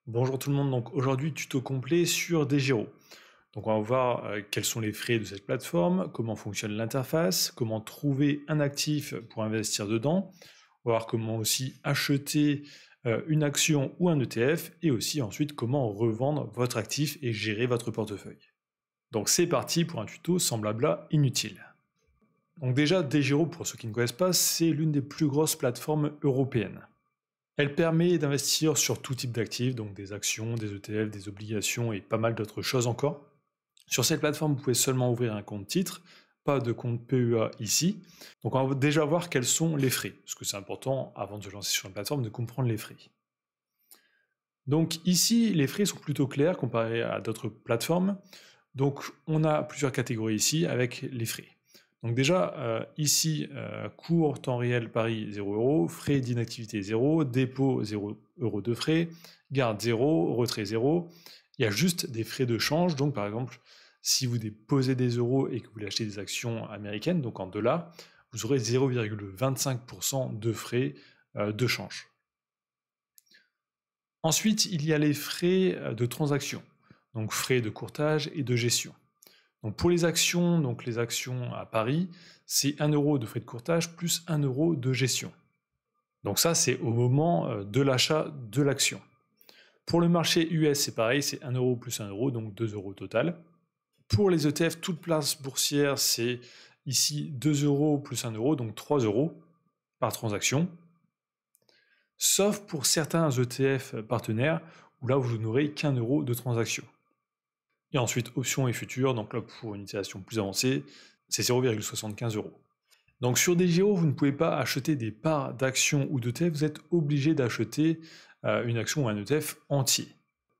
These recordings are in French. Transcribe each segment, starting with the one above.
Bonjour tout le monde, donc aujourd'hui tuto complet sur DEGIRO. Donc on va voir quels sont les frais de cette plateforme, comment fonctionne l'interface, comment trouver un actif pour investir dedans, on va voir comment aussi acheter une action ou un ETF et aussi ensuite comment revendre votre actif et gérer votre portefeuille. Donc c'est parti pour un tuto sans blabla inutile. Donc déjà DEGIRO, pour ceux qui ne connaissent pas, c'est l'une des plus grosses plateformes européennes. Elle permet d'investir sur tout type d'actifs, donc des actions, des ETF, des obligations et pas mal d'autres choses encore. Sur cette plateforme, vous pouvez seulement ouvrir un compte titre, pas de compte PEA ici. Donc on va déjà voir quels sont les frais, parce que c'est important, avant de se lancer sur une plateforme, de comprendre les frais. Donc ici, les frais sont plutôt clairs comparés à d'autres plateformes. Donc on a plusieurs catégories ici avec les frais. Donc déjà, ici, cours temps réel Paris 0 €, frais d'inactivité 0, dépôt 0 € de frais, garde 0, retrait 0. Il y a juste des frais de change, donc par exemple, si vous déposez des euros et que vous voulez acheter des actions américaines, donc en dollars, vous aurez 0,25% de frais de change. Ensuite, il y a les frais de transaction, donc frais de courtage et de gestion. Donc pour les actions à Paris, c'est 1 € de frais de courtage plus 1 € de gestion. Donc ça, c'est au moment de l'achat de l'action. Pour le marché US, c'est pareil, c'est 1 € plus 1 €, donc 2 € au total. Pour les ETF, toute place boursière, c'est ici 2 € plus 1 €, donc 3 € par transaction. Sauf pour certains ETF partenaires, où là, vous n'aurez qu'1 € de transaction. Et ensuite, options et futurs, donc là, pour une utilisation plus avancée, c'est 0,75 €. Donc sur DEGIRO, vous ne pouvez pas acheter des parts d'actions ou d'ETF, vous êtes obligé d'acheter une action ou un ETF entier.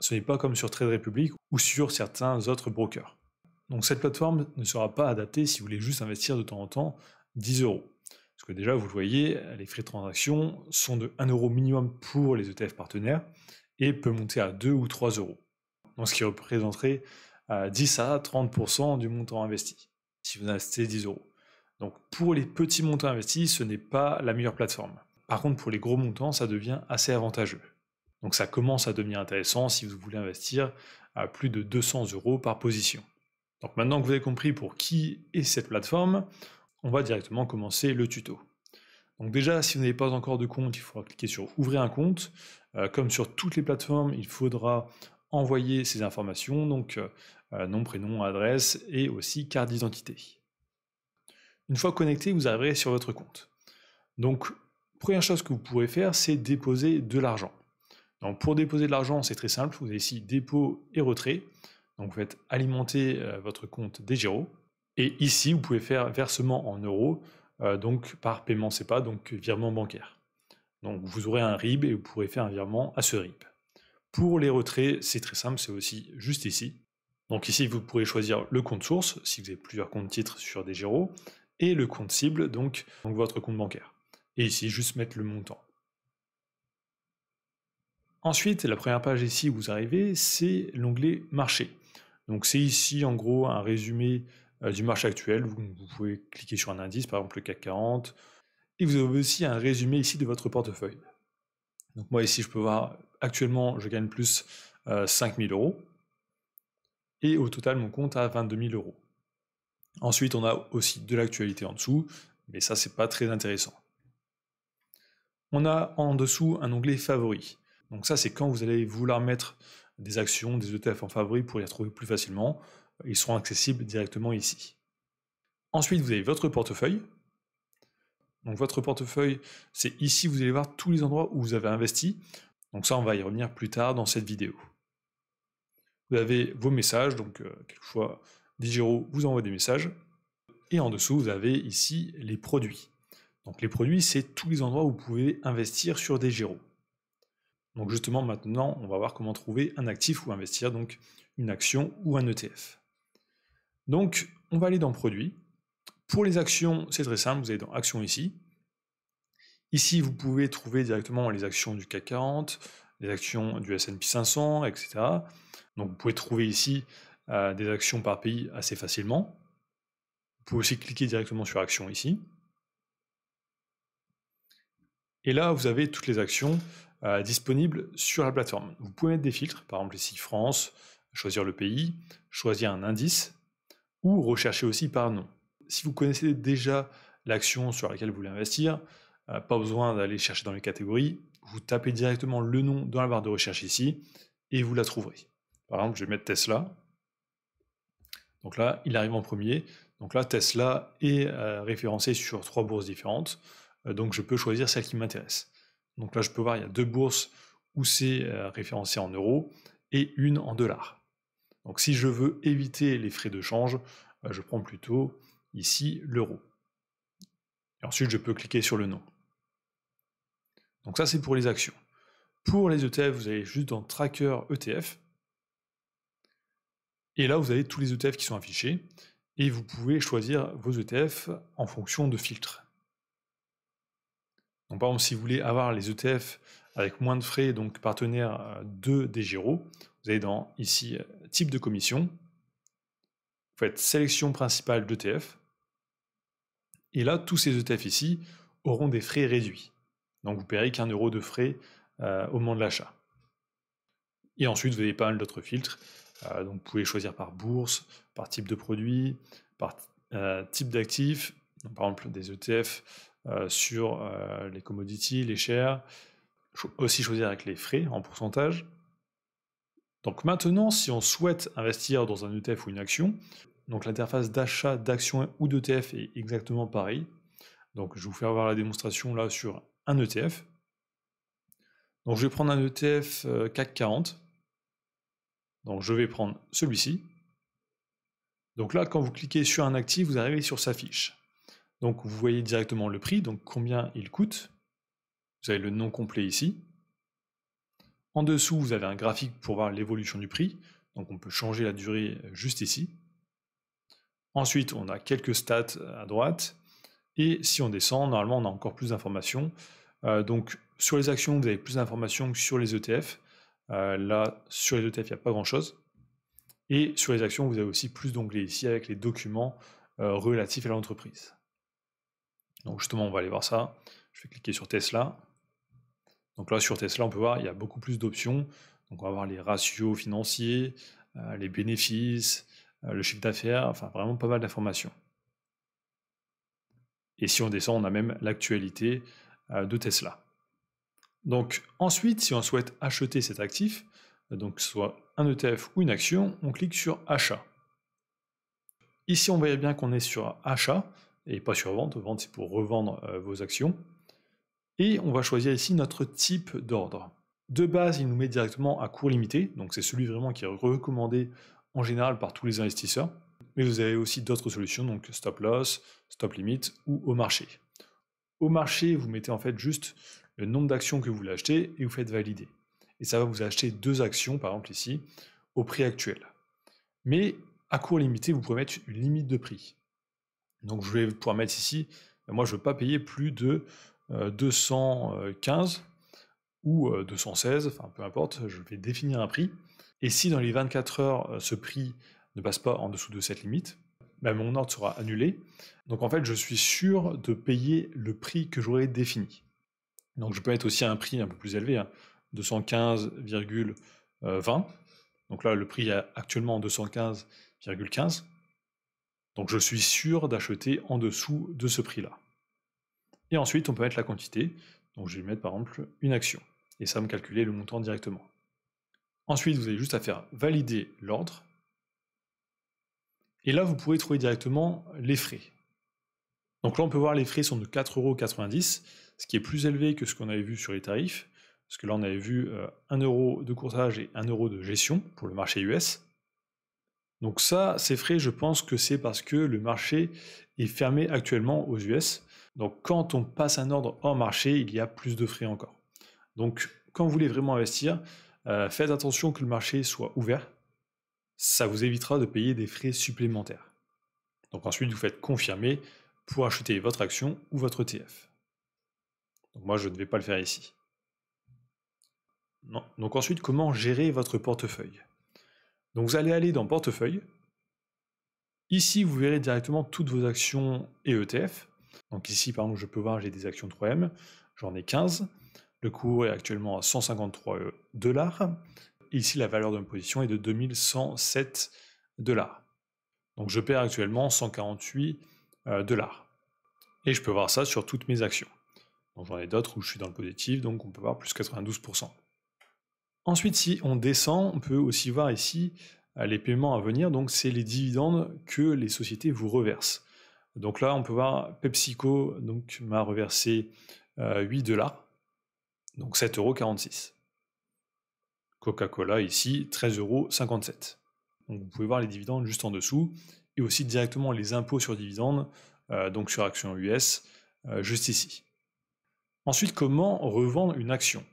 Ce n'est pas comme sur Trade Republic ou sur certains autres brokers. Donc cette plateforme ne sera pas adaptée si vous voulez juste investir de temps en temps 10 €. Parce que déjà, vous le voyez, les frais de transaction sont de 1 € minimum pour les ETF partenaires et peut monter à 2 ou 3 €. Donc ce qui représenterait 10 à 30% du montant investi, si vous investissez 10 €. Donc pour les petits montants investis, ce n'est pas la meilleure plateforme. Par contre, pour les gros montants, ça devient assez avantageux. Donc ça commence à devenir intéressant si vous voulez investir à plus de 200 € par position. Donc maintenant que vous avez compris pour qui est cette plateforme, on va directement commencer le tuto. Donc déjà, si vous n'avez pas encore de compte, il faudra cliquer sur « Ouvrir un compte ». Comme sur toutes les plateformes, il faudra envoyer ces informations, donc nom, prénom, adresse et aussi carte d'identité. Une fois connecté, vous arriverez sur votre compte. Donc, première chose que vous pourrez faire, c'est déposer de l'argent. Donc pour déposer de l'argent, c'est très simple, vous avez ici dépôt et retrait. Donc vous faites alimenter votre compte DEGIRO. Et ici, vous pouvez faire versement en euros, donc par paiement SEPA, donc virement bancaire. Donc vous aurez un RIB et vous pourrez faire un virement à ce RIB. Pour les retraits, c'est très simple, c'est aussi juste ici. Donc ici, vous pourrez choisir le compte source, si vous avez plusieurs comptes titres sur DEGIRO, et le compte cible, donc votre compte bancaire. Et ici, juste mettre le montant. Ensuite, la première page ici où vous arrivez, c'est l'onglet marché. Donc c'est ici en gros un résumé du marché actuel. Vous pouvez cliquer sur un indice, par exemple le CAC 40, et vous avez aussi un résumé ici de votre portefeuille. Donc moi ici je peux voir, actuellement je gagne plus 5 000 €, et au total mon compte a 22 000 €. Ensuite on a aussi de l'actualité en dessous, mais ça c'est pas très intéressant. On a en dessous un onglet favoris. Donc ça, c'est quand vous allez vouloir mettre des actions, des ETF en favoris pour les retrouver plus facilement. Ils seront accessibles directement ici. Ensuite, vous avez votre portefeuille. Donc votre portefeuille, c'est ici, vous allez voir tous les endroits où vous avez investi. Donc ça, on va y revenir plus tard dans cette vidéo. Vous avez vos messages, donc quelquefois DEGIRO vous envoie des messages. Et en dessous, vous avez ici les produits. Donc les produits, c'est tous les endroits où vous pouvez investir sur DEGIRO. Donc justement, maintenant, on va voir comment trouver un actif ou investir, donc une action ou un ETF. Donc, on va aller dans Produits. Pour les actions, c'est très simple, vous allez dans Actions ici. Ici, vous pouvez trouver directement les actions du CAC 40, les actions du S&P 500, etc. Donc vous pouvez trouver ici des actions par pays assez facilement. Vous pouvez aussi cliquer directement sur Actions ici. Et là, vous avez toutes les actions disponibles sur la plateforme. Vous pouvez mettre des filtres, par exemple ici France, choisir le pays, choisir un indice, ou rechercher aussi par nom. Si vous connaissez déjà l'action sur laquelle vous voulez investir, pas besoin d'aller chercher dans les catégories, vous tapez directement le nom dans la barre de recherche ici, et vous la trouverez. Par exemple, je vais mettre Tesla. Donc là, il arrive en premier. Donc là, Tesla est référencé sur 3 bourses différentes. Donc je peux choisir celle qui m'intéresse. Donc là, je peux voir, il y a 2 bourses où c'est référencé en euros et une en dollars. Donc si je veux éviter les frais de change, je prends plutôt ici l'euro. Et ensuite, je peux cliquer sur le nom. Donc ça, c'est pour les actions. Pour les ETF, vous allez juste dans Tracker ETF. Et là, vous avez tous les ETF qui sont affichés. Et vous pouvez choisir vos ETF en fonction de filtres. Donc, par exemple, si vous voulez avoir les ETF avec moins de frais, donc partenaire de DEGIRO, vous allez dans ici type de commission, vous faites sélection principale d'ETF, et là, tous ces ETF ici auront des frais réduits. Donc vous paierez qu'1 € de frais au moment de l'achat. Et ensuite, vous avez pas mal d'autres filtres. Donc vous pouvez choisir par bourse, par type de produit, par type d'actif, par exemple des ETF sur les commodities, les shares, aussi choisir avec les frais en pourcentage. Donc maintenant, si on souhaite investir dans un ETF ou une action, donc l'interface d'achat d'actions ou d'ETF est exactement pareille. Donc je vais vous faire voir la démonstration là sur un ETF. Donc je vais prendre un ETF CAC 40. Donc je vais prendre celui-ci. Donc là, quand vous cliquez sur un actif, vous arrivez sur sa fiche. Donc vous voyez directement le prix, donc combien il coûte. Vous avez le nom complet ici. En dessous, vous avez un graphique pour voir l'évolution du prix. Donc on peut changer la durée juste ici. Ensuite, on a quelques stats à droite. Et si on descend, normalement, on a encore plus d'informations. Donc sur les actions, vous avez plus d'informations que sur les ETF. Là, sur les ETF, il n'y a pas grand-chose. Et sur les actions, vous avez aussi plus d'onglets ici avec les documents relatifs à l'entreprise. Donc justement, on va aller voir ça. Je vais cliquer sur Tesla. Donc là, sur Tesla, on peut voir, il y a beaucoup plus d'options. Donc on va voir les ratios financiers, les bénéfices, le chiffre d'affaires, enfin vraiment pas mal d'informations. Et si on descend, on a même l'actualité de Tesla. Donc ensuite, si on souhaite acheter cet actif, donc soit un ETF ou une action, on clique sur achat. Ici, on voit bien qu'on est sur achat et pas sur vente. Vente, c'est pour revendre vos actions. Et on va choisir ici notre type d'ordre. De base, il nous met directement à court limité, donc c'est celui vraiment qui est recommandé en général par tous les investisseurs. Mais vous avez aussi d'autres solutions, donc stop loss, stop limit ou au marché. Au marché, vous mettez en fait juste le nombre d'actions que vous voulez acheter et vous faites valider. Et ça va vous acheter 2 actions, par exemple ici, au prix actuel. Mais à court limité, vous pouvez mettre une limite de prix. Donc je vais pouvoir mettre ici, moi je ne veux pas payer plus de 215 ou 216, enfin peu importe, je vais définir un prix. Et si dans les 24 heures, ce prix ne passe pas en dessous de cette limite, ben mon ordre sera annulé. Donc en fait, je suis sûr de payer le prix que j'aurais défini. Donc je peux mettre aussi un prix un peu plus élevé, hein, 215,20. Donc là, le prix est actuellement 215,15. Donc je suis sûr d'acheter en dessous de ce prix-là. Et ensuite, on peut mettre la quantité. Donc je vais mettre par exemple une action. Et ça va me calculer le montant directement. Ensuite, vous avez juste à faire valider l'ordre. Et là, vous pourrez trouver directement les frais. Donc là, on peut voir les frais sont de 4,90 €, ce qui est plus élevé que ce qu'on avait vu sur les tarifs. Parce que là, on avait vu 1 € de courtage et 1 € de gestion pour le marché US. Donc ça, ces frais, je pense que c'est parce que le marché est fermé actuellement aux US. Donc quand on passe un ordre hors marché, il y a plus de frais encore. Donc quand vous voulez vraiment investir, faites attention que le marché soit ouvert. Ça vous évitera de payer des frais supplémentaires. Donc ensuite, vous faites confirmer pour acheter votre action ou votre ETF. Donc moi, je ne vais pas le faire ici. Non. Donc ensuite, comment gérer votre portefeuille? Donc vous allez aller dans Portefeuille. Ici, vous verrez directement toutes vos actions et ETF. Donc ici, par exemple, je peux voir, j'ai des actions 3M, j'en ai 15. Le cours est actuellement à 153 $. Et ici, la valeur de ma position est de 2107 $. Donc je perds actuellement 148 $. Et je peux voir ça sur toutes mes actions. Donc j'en ai d'autres où je suis dans le positif, donc on peut voir plus 92%. Ensuite, si on descend, on peut aussi voir ici les paiements à venir, donc c'est les dividendes que les sociétés vous reversent. Donc là, on peut voir PepsiCo m'a reversé 8 $, donc 7,46 €. Coca-Cola ici, 13,57 €. Donc vous pouvez voir les dividendes juste en dessous, et aussi directement les impôts sur dividendes, donc sur actions US, juste ici. Ensuite, comment revendre une action?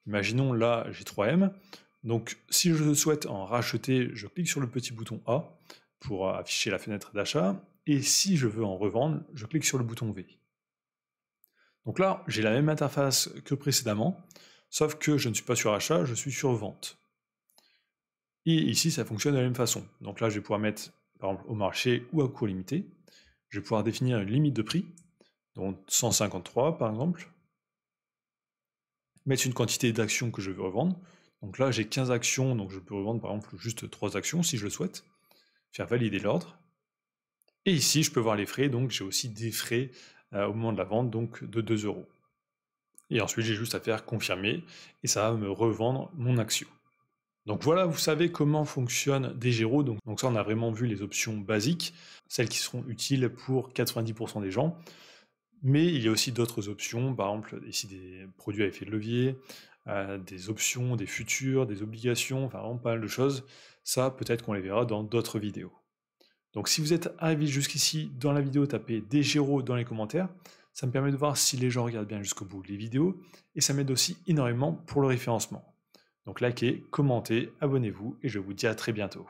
Imaginons là, j'ai 3M. Donc si je souhaite en racheter, je clique sur le petit bouton A pour afficher la fenêtre d'achat. Et si je veux en revendre, je clique sur le bouton V. Donc là, j'ai la même interface que précédemment, sauf que je ne suis pas sur achat, je suis sur vente. Et ici, ça fonctionne de la même façon. Donc là, je vais pouvoir mettre, par exemple, au marché ou à cours limité. Je vais pouvoir définir une limite de prix, donc 153 par exemple. Mettre une quantité d'actions que je veux revendre. Donc là, j'ai 15 actions, donc je peux revendre par exemple juste 3 actions si je le souhaite. Faire valider l'ordre. Et ici, je peux voir les frais, donc j'ai aussi des frais au moment de la vente, donc de 2 €. Et ensuite, j'ai juste à faire confirmer, et ça va me revendre mon action. Donc voilà, vous savez comment fonctionne DEGIRO. Donc ça, on a vraiment vu les options basiques, celles qui seront utiles pour 90% des gens. Mais il y a aussi d'autres options, par exemple ici des produits à effet de levier, des options, des futurs, des obligations, enfin vraiment pas mal de choses. Ça, peut-être qu'on les verra dans d'autres vidéos. Donc si vous êtes arrivé jusqu'ici dans la vidéo, tapez DEGIRO dans les commentaires. Ça me permet de voir si les gens regardent bien jusqu'au bout les vidéos, et ça m'aide aussi énormément pour le référencement. Donc likez, commentez, abonnez-vous, et je vous dis à très bientôt.